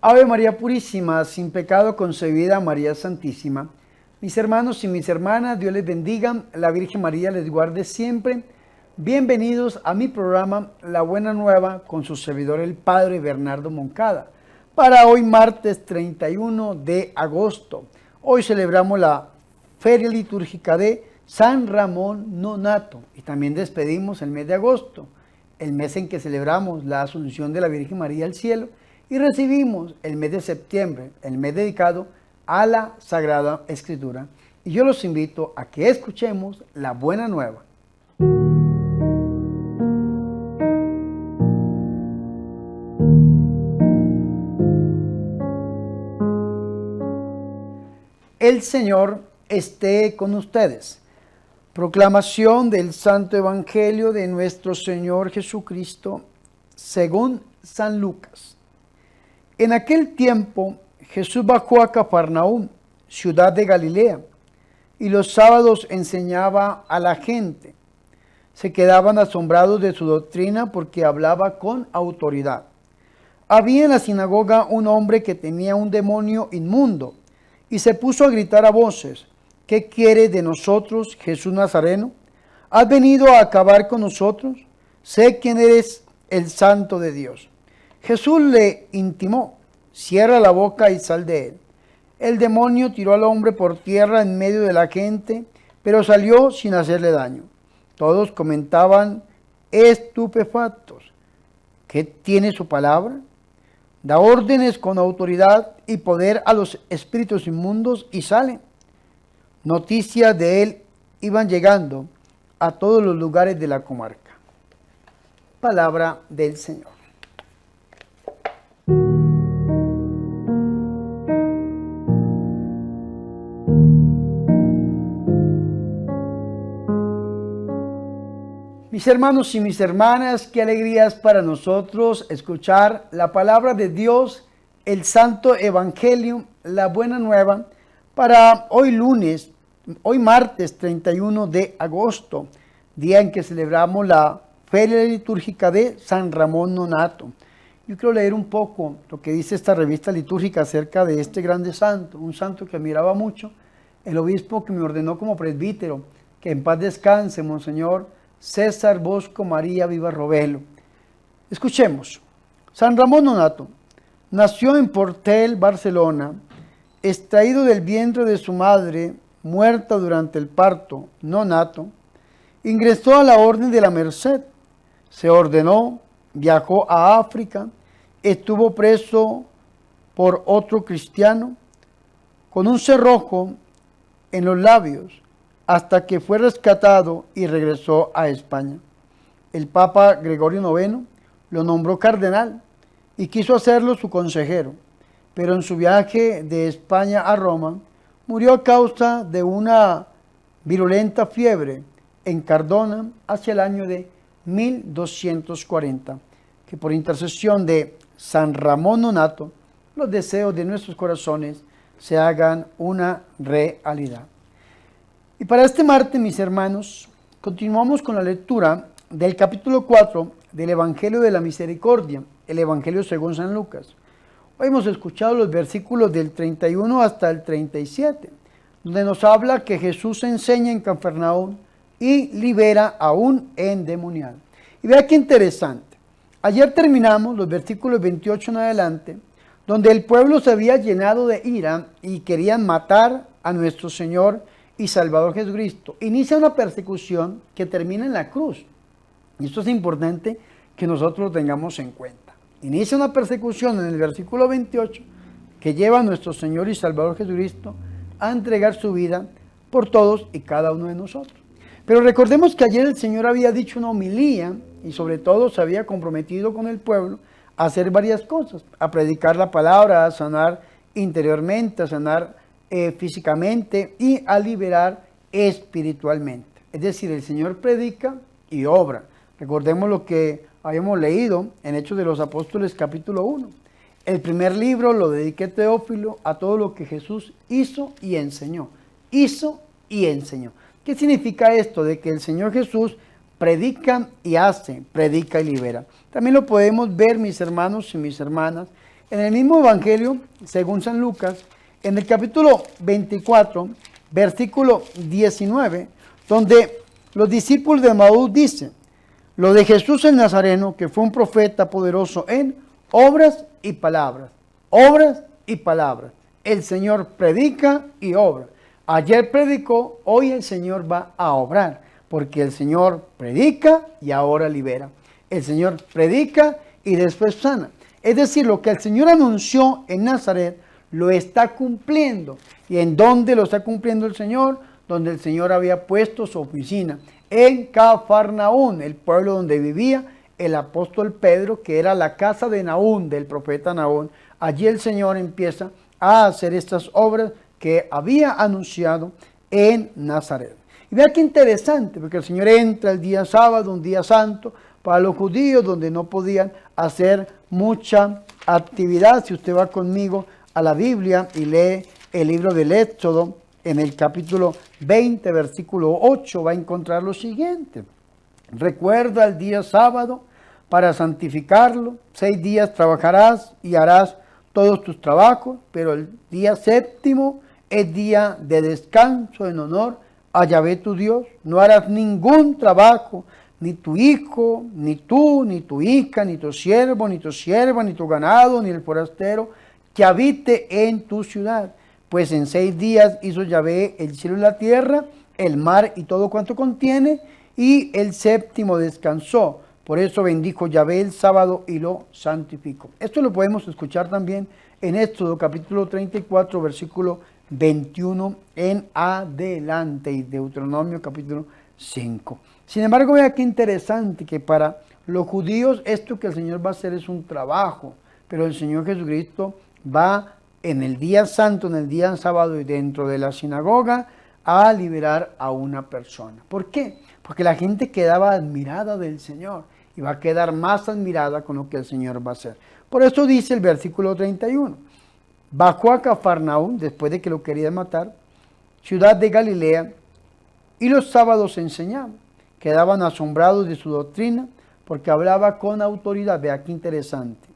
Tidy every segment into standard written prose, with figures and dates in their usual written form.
Ave María Purísima, sin pecado concebida, María Santísima. Mis hermanos y mis hermanas, Dios les bendiga, la Virgen María les guarde siempre. Bienvenidos a mi programa La Buena Nueva con su servidor el Padre Bernardo Moncada. Para hoy martes 31 de agosto. Hoy celebramos la feria litúrgica de San Ramón Nonnato y también despedimos el mes de agosto, el mes en que celebramos la Asunción de la Virgen María al cielo, y recibimos el mes de septiembre, el mes dedicado a la Sagrada Escritura. Y yo los invito a que escuchemos la Buena Nueva. El Señor esté con ustedes. Proclamación del Santo Evangelio de nuestro Señor Jesucristo según San Lucas. En aquel tiempo Jesús bajó a Cafarnaúm, ciudad de Galilea, y los sábados enseñaba a la gente. Se quedaban asombrados de su doctrina porque hablaba con autoridad. Había en la sinagoga un hombre que tenía un demonio inmundo y se puso a gritar a voces: ¿Qué quieres de nosotros, Jesús Nazareno? ¿Has venido a acabar con nosotros? Sé quién eres, el Santo de Dios. Jesús le intimó: cierra la boca y sal de él. El demonio tiró al hombre por tierra en medio de la gente, pero salió sin hacerle daño. Todos comentaban estupefactos: ¿qué tiene su palabra? Da órdenes con autoridad y poder a los espíritus inmundos y salen. Noticias de él iban llegando a todos los lugares de la comarca. Palabra del Señor. Mis hermanos y mis hermanas, qué alegrías para nosotros escuchar la palabra de Dios, el Santo Evangelio, la Buena Nueva, para hoy martes 31 de agosto, día en que celebramos la feria litúrgica de San Ramón Nonnato. Yo quiero leer un poco lo que dice esta revista litúrgica acerca de este grande santo, un santo que admiraba mucho, el obispo que me ordenó como presbítero, que en paz descanse, Monseñor César Bosco María Viva Robelo. Escuchemos. San Ramón Nonnato nació en Portel, Barcelona, extraído del vientre de su madre, muerta durante el parto nonato. Ingresó a la Orden de la Merced, se ordenó, viajó a África, estuvo preso por otro cristiano, con un cerrojo en los labios, hasta que fue rescatado y regresó a España. El Papa Gregorio IX lo nombró cardenal y quiso hacerlo su consejero, pero en su viaje de España a Roma murió a causa de una virulenta fiebre en Cardona hacia el año de 1240. Que por intercesión de San Ramón Nonnato los deseos de nuestros corazones se hagan una realidad. Y para este martes, mis hermanos, continuamos con la lectura del capítulo 4 del Evangelio de la Misericordia, el Evangelio según San Lucas. Hoy hemos escuchado los versículos del 31 hasta el 37, donde nos habla que Jesús enseña en Cafarnaúm y libera a un endemoniado. Y vea qué interesante. Ayer terminamos los versículos 28 en adelante, donde el pueblo se había llenado de ira y querían matar a nuestro Señor y Salvador Jesucristo. Inicia una persecución que termina en la cruz. Y esto es importante que nosotros lo tengamos en cuenta. Inicia una persecución en el versículo 28 que lleva a nuestro Señor y Salvador Jesucristo a entregar su vida por todos y cada uno de nosotros. Pero recordemos que ayer el Señor había dicho una homilía y sobre todo se había comprometido con el pueblo a hacer varias cosas, a predicar la palabra, a sanar interiormente, a sanar físicamente y a liberar espiritualmente. Es decir, el Señor predica y obra. Recordemos lo que habíamos leído en Hechos de los Apóstoles capítulo 1. El primer libro lo dediqué, Teófilo, a todo lo que Jesús hizo y enseñó. Hizo y enseñó. ¿Qué significa esto? De que el Señor Jesús predica y hace, predica y libera. También lo podemos ver, mis hermanos y mis hermanas, En el mismo Evangelio, según San Lucas, en el capítulo 24, versículo 19, donde los discípulos de Maús dicen, lo de Jesús el Nazareno, que fue un profeta poderoso en obras y palabras. Obras y palabras. El Señor predica y obra. Ayer predicó, hoy el Señor va a obrar, porque el Señor predica y ahora libera. El Señor predica y después sana. Es decir, lo que el Señor anunció en Nazaret, lo está cumpliendo. ¿Y en dónde lo está cumpliendo el Señor? Donde el Señor había puesto su oficina. En Cafarnaún, el pueblo donde vivía el apóstol Pedro, que era la casa de Naún, del profeta Naún. Allí el Señor empieza a hacer estas obras que había anunciado en Nazaret. Y vea qué interesante, porque el Señor entra el día sábado, un día santo, para los judíos, donde no podían hacer mucha actividad. Si usted va conmigo a la Biblia y lee el libro del Éxodo, en el capítulo 20, versículo 8, va a encontrar lo siguiente. Recuerda el día sábado para santificarlo. 6 días trabajarás y harás todos tus trabajos, pero el día séptimo es día de descanso en honor a Yahvé tu Dios. No harás ningún trabajo, ni tu hijo, ni tú, ni tu hija, ni tu siervo, ni tu sierva, ni tu ganado, ni el forastero que habite en tu ciudad. Pues en 6 días hizo Yahvé el cielo y la tierra, el mar y todo cuanto contiene, y el séptimo descansó. Por eso bendijo Yahvé el sábado y lo santificó. Esto lo podemos escuchar también en Éxodo capítulo 34, versículo 21 en adelante, y Deuteronomio capítulo 5. Sin embargo, vea qué interesante que para los judíos esto que el Señor va a hacer es un trabajo, pero el Señor Jesucristo va en el día santo, en el día sábado y dentro de la sinagoga a liberar a una persona. ¿Por qué? Porque la gente quedaba admirada del Señor y va a quedar más admirada con lo que el Señor va a hacer. Por eso dice el versículo 31. Bajó a Cafarnaún después de que lo querían matar, ciudad de Galilea, y los sábados enseñaba. Quedaban asombrados de su doctrina porque hablaba con autoridad. Vea qué interesante.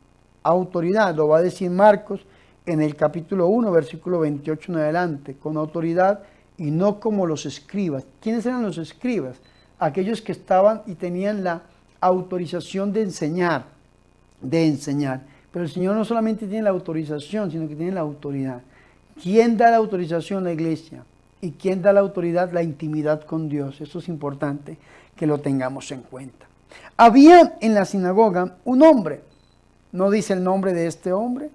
Autoridad, lo va a decir Marcos en el capítulo 1, versículo 28 en adelante, con autoridad y no como los escribas. ¿Quiénes eran los escribas? Aquellos que estaban y tenían la autorización de enseñar, Pero el Señor no solamente tiene la autorización, sino que tiene la autoridad. ¿Quién da la autorización? La iglesia. ¿Y quién da la autoridad? La intimidad con Dios. Eso es importante que lo tengamos en cuenta. Había en la sinagoga un hombre. No dice el nombre de este hombre,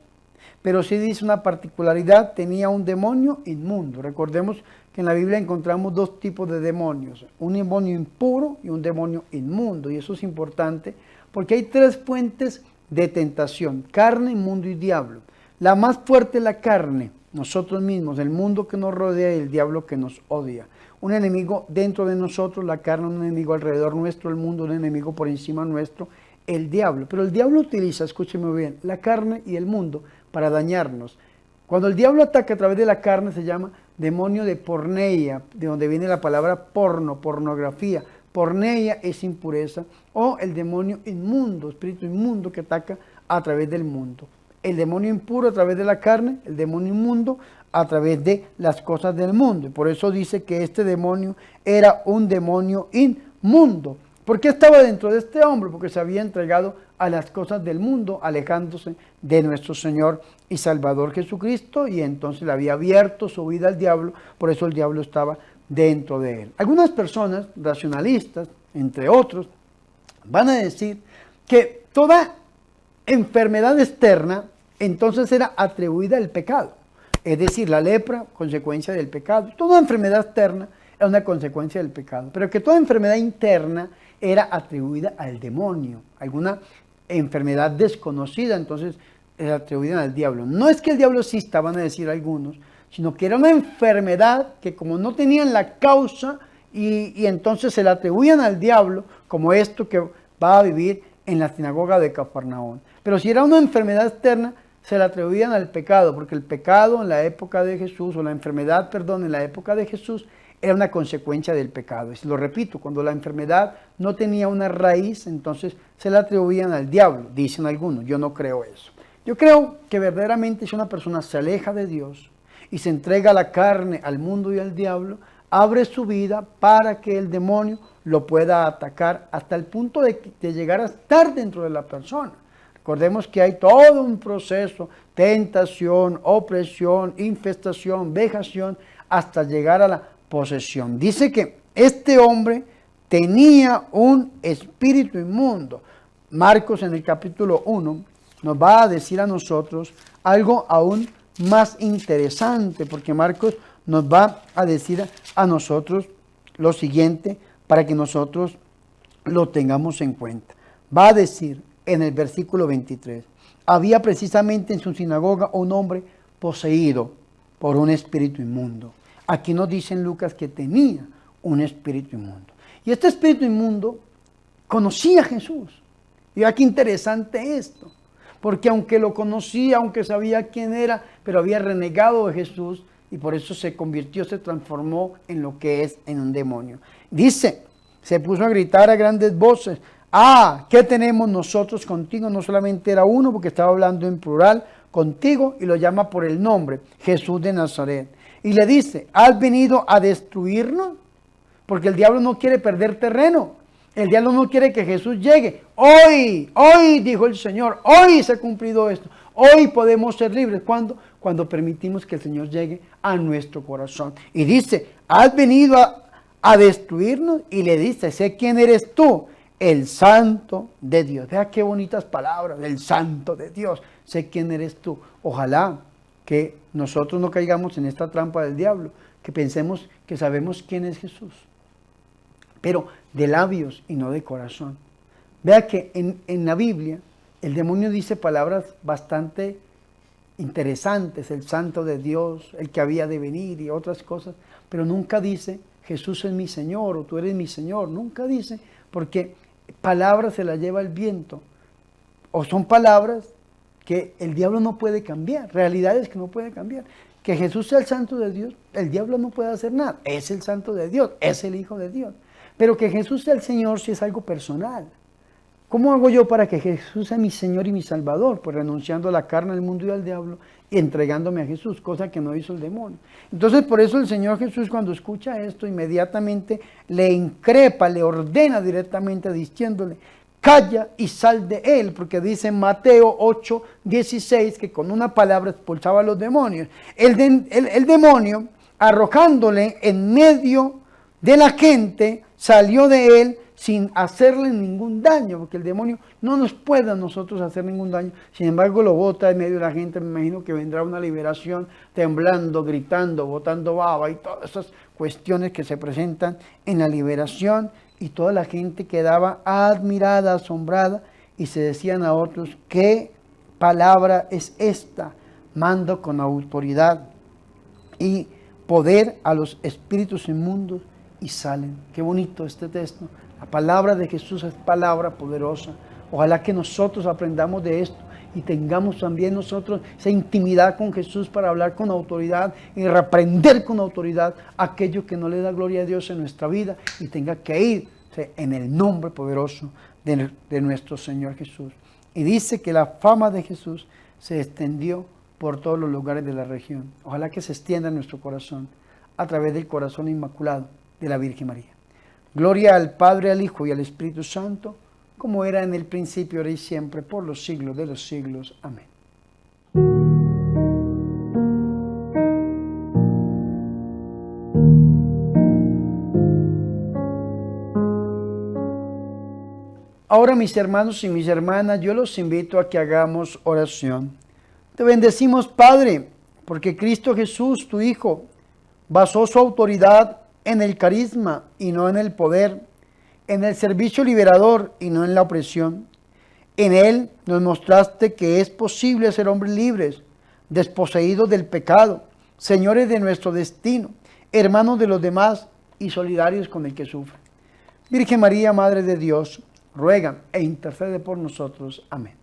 pero sí dice una particularidad. Tenía un demonio inmundo. Recordemos que en la Biblia encontramos 2 tipos de demonios. Un demonio impuro y un demonio inmundo. Y eso es importante porque hay 3 fuentes de tentación: carne, mundo y diablo. La más fuerte es la carne, nosotros mismos, el mundo que nos rodea y el diablo que nos odia. Un enemigo dentro de nosotros, la carne, un enemigo alrededor nuestro, el mundo, un enemigo por encima nuestro, el diablo. Pero el diablo utiliza, escúcheme bien, la carne y el mundo para dañarnos. Cuando el diablo ataca a través de la carne se llama demonio de porneia, de donde viene la palabra porno, pornografía. Porneia es impureza, o el demonio inmundo, espíritu inmundo que ataca a través del mundo. El demonio impuro a través de la carne, el demonio inmundo a través de las cosas del mundo. Y por eso dice que este demonio era un demonio inmundo. ¿Por qué estaba dentro de este hombre? Porque se había entregado a las cosas del mundo, alejándose de nuestro Señor y Salvador Jesucristo, y entonces le había abierto su vida al diablo. Por eso el diablo estaba dentro de él. Algunas personas racionalistas, entre otros, van a decir que toda enfermedad externa entonces era atribuida al pecado. Es decir, la lepra, consecuencia del pecado. Toda enfermedad externa es una consecuencia del pecado. Pero que toda enfermedad interna era atribuida al demonio. Alguna enfermedad desconocida, entonces era atribuida al diablo. No es que el diablo exista, van a decir algunos, sino que era una enfermedad que como no tenían la causa y entonces se la atribuían al diablo, como esto que va a vivir en la sinagoga de Cafarnaún. Pero si era una enfermedad externa, se la atribuían al pecado, porque el pecado en la época de Jesús, o la enfermedad, perdón, en la época de Jesús, era una consecuencia del pecado. Y lo repito, cuando la enfermedad no tenía una raíz, entonces se la atribuían al diablo, dicen algunos. Yo no creo eso. Yo creo que verdaderamente si una persona se aleja de Dios y se entrega a la carne, al mundo y al diablo, abre su vida para que el demonio lo pueda atacar hasta el punto de llegar a estar dentro de la persona. Recordemos que hay todo un proceso, tentación, opresión, infestación, vejación, hasta llegar a la posesión. Dice que este hombre tenía un espíritu inmundo. Marcos en el capítulo 1 nos va a decir a nosotros algo aún más interesante, porque Marcos nos va a decir a nosotros lo siguiente para que nosotros lo tengamos en cuenta. Va a decir en el versículo 23, había precisamente en su sinagoga un hombre poseído por un espíritu inmundo. Aquí nos dice en Lucas que tenía un espíritu inmundo. Y este espíritu inmundo conocía a Jesús. Y vea qué interesante esto. Porque aunque lo conocía, aunque sabía quién era, pero había renegado de Jesús y por eso se convirtió, se transformó en lo que es, en un demonio. Dice, se puso a gritar a grandes voces, ¿qué tenemos nosotros contigo? No solamente era uno, porque estaba hablando en plural, contigo, y lo llama por el nombre, Jesús de Nazaret. Y le dice, ¿has venido a destruirnos? Porque el diablo no quiere perder terreno. El diablo no quiere que Jesús llegue. Hoy, dijo el Señor, hoy se ha cumplido esto. Hoy podemos ser libres. ¿Cuándo? Cuando permitimos que el Señor llegue a nuestro corazón. Y dice, ¿has venido a destruirnos? Y le dice, sé quién eres tú, el Santo de Dios. Vea qué bonitas palabras, el Santo de Dios. Sé quién eres tú. Ojalá que nosotros no caigamos en esta trampa del diablo, que pensemos que sabemos quién es Jesús, pero de labios y no de corazón. Vea que en la Biblia el demonio dice palabras bastante interesantes, el Santo de Dios, el que había de venir y otras cosas, pero nunca dice Jesús es mi Señor o tú eres mi Señor, nunca dice, porque palabras se las lleva el viento, o son palabras que el diablo no puede cambiar, realidades que no puede cambiar. Que Jesús sea el Santo de Dios, el diablo no puede hacer nada, es el Santo de Dios, es el Hijo de Dios. Pero que Jesús sea el Señor sí es algo personal. ¿Cómo hago yo para que Jesús sea mi Señor y mi Salvador? Pues renunciando a la carne, al mundo y al diablo y entregándome a Jesús, cosa que no hizo el demonio. Entonces por eso el Señor Jesús cuando escucha esto inmediatamente le increpa, le ordena directamente diciéndole, calla y sal de él, porque dice en Mateo 8:16 que con una palabra expulsaba a los demonios. El demonio, arrojándole en medio de la gente, salió de él sin hacerle ningún daño, porque el demonio no nos puede a nosotros hacer ningún daño. Sin embargo, lo bota en medio de la gente. Me imagino que vendrá una liberación, temblando, gritando, botando baba y todas esas cuestiones que se presentan en la liberación. Y toda la gente quedaba admirada, asombrada, y se decían a otros, ¿qué palabra es esta? Mando con autoridad y poder a los espíritus inmundos y salen. Qué bonito este texto. La palabra de Jesús es palabra poderosa. Ojalá que nosotros aprendamos de esto y tengamos también nosotros esa intimidad con Jesús para hablar con autoridad y reprender con autoridad aquello que no le da gloria a Dios en nuestra vida y tenga que ir en el nombre poderoso de nuestro Señor Jesús. Y dice que la fama de Jesús se extendió por todos los lugares de la región. Ojalá que se extienda en nuestro corazón a través del corazón inmaculado de la Virgen María. Gloria al Padre, al Hijo y al Espíritu Santo, como era en el principio, ahora y siempre, por los siglos de los siglos. Amén. Ahora, mis hermanos y mis hermanas, yo los invito a que hagamos oración. Te bendecimos, Padre, porque Cristo Jesús, tu Hijo, basó su autoridad en el carisma y no en el poder, en el servicio liberador y no en la opresión. En Él nos mostraste que es posible ser hombres libres, desposeídos del pecado, señores de nuestro destino, hermanos de los demás y solidarios con el que sufre. Virgen María, Madre de Dios, ruega e intercede por nosotros. Amén.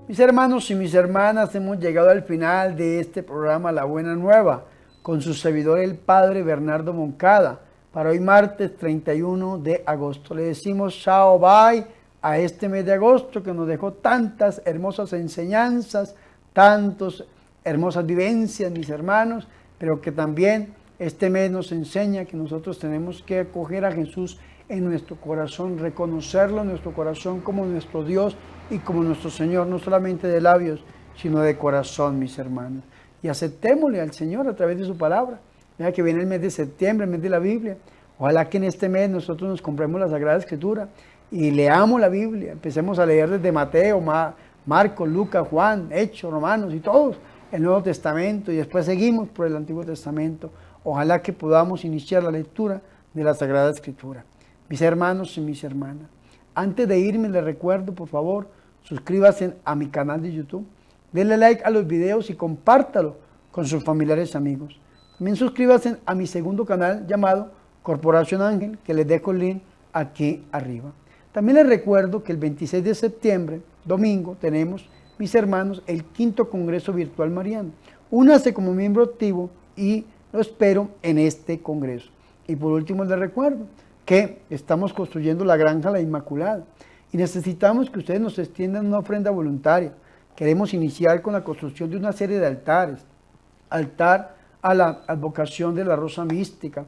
Mis hermanos y mis hermanas, hemos llegado al final de este programa La Buena Nueva, con su servidor el Padre Bernardo Moncada, para hoy martes 31 de agosto. Le decimos chao, bye a este mes de agosto que nos dejó tantas hermosas enseñanzas, tantas hermosas vivencias, mis hermanos, pero que también este mes nos enseña que nosotros tenemos que acoger a Jesús en nuestro corazón, reconocerlo en nuestro corazón como nuestro Dios y como nuestro Señor, no solamente de labios, sino de corazón, mis hermanos. Y aceptémosle al Señor a través de su palabra. Mira que viene el mes de septiembre, el mes de la Biblia. Ojalá que en este mes nosotros nos compremos la Sagrada Escritura y leamos la Biblia. Empecemos a leer desde Mateo, Marcos, Lucas, Juan, Hechos, Romanos y todos el Nuevo Testamento, y después seguimos por el Antiguo Testamento. Ojalá que podamos iniciar la lectura de la Sagrada Escritura. Mis hermanos y mis hermanas, antes de irme les recuerdo, por favor, suscríbanse a mi canal de YouTube, denle like a los videos y compártalo con sus familiares y amigos. También suscríbanse a mi segundo canal llamado Corporación Ángel, que les dejo el link aquí arriba. También les recuerdo que el 26 de septiembre, domingo, tenemos, mis hermanos, el 5º Congreso Virtual Mariano. Únase como miembro activo y lo espero en este congreso. Y por último les recuerdo que estamos construyendo la Granja La Inmaculada y necesitamos que ustedes nos extiendan una ofrenda voluntaria. Queremos iniciar con la construcción de una serie de altares. Altar a la advocación de la Rosa Mística,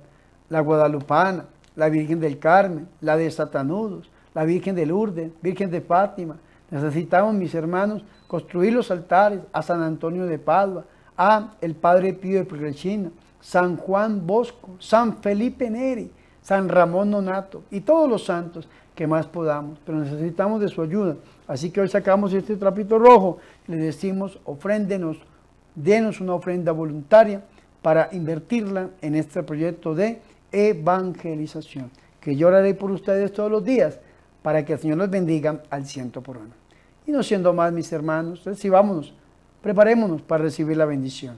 la Guadalupana, la Virgen del Carmen, la de Satanudos, la Virgen de Lourdes, Virgen de Fátima. Necesitamos, mis hermanos, construir los altares a San Antonio de Padua, a el Padre Pío de Pietrelcina, San Juan Bosco, San Felipe Neri, San Ramón Nonato y todos los santos que más podamos, pero necesitamos de su ayuda. Así que hoy sacamos este trapito rojo y le decimos, ofréndenos, denos una ofrenda voluntaria para invertirla en este proyecto de evangelización, que yo oraré por ustedes todos los días para que el Señor los bendiga al 100%. Y no siendo más, mis hermanos, recibámonos, preparémonos para recibir la bendición.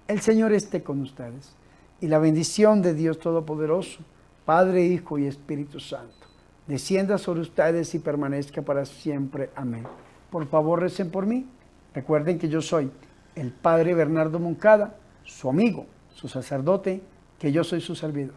El Señor esté con ustedes y la bendición de Dios Todopoderoso, Padre, Hijo y Espíritu Santo, descienda sobre ustedes y permanezca para siempre. Amén. Por favor, recen por mí. Recuerden que yo soy el Padre Bernardo Moncada, su amigo, su sacerdote, que yo soy su servidor.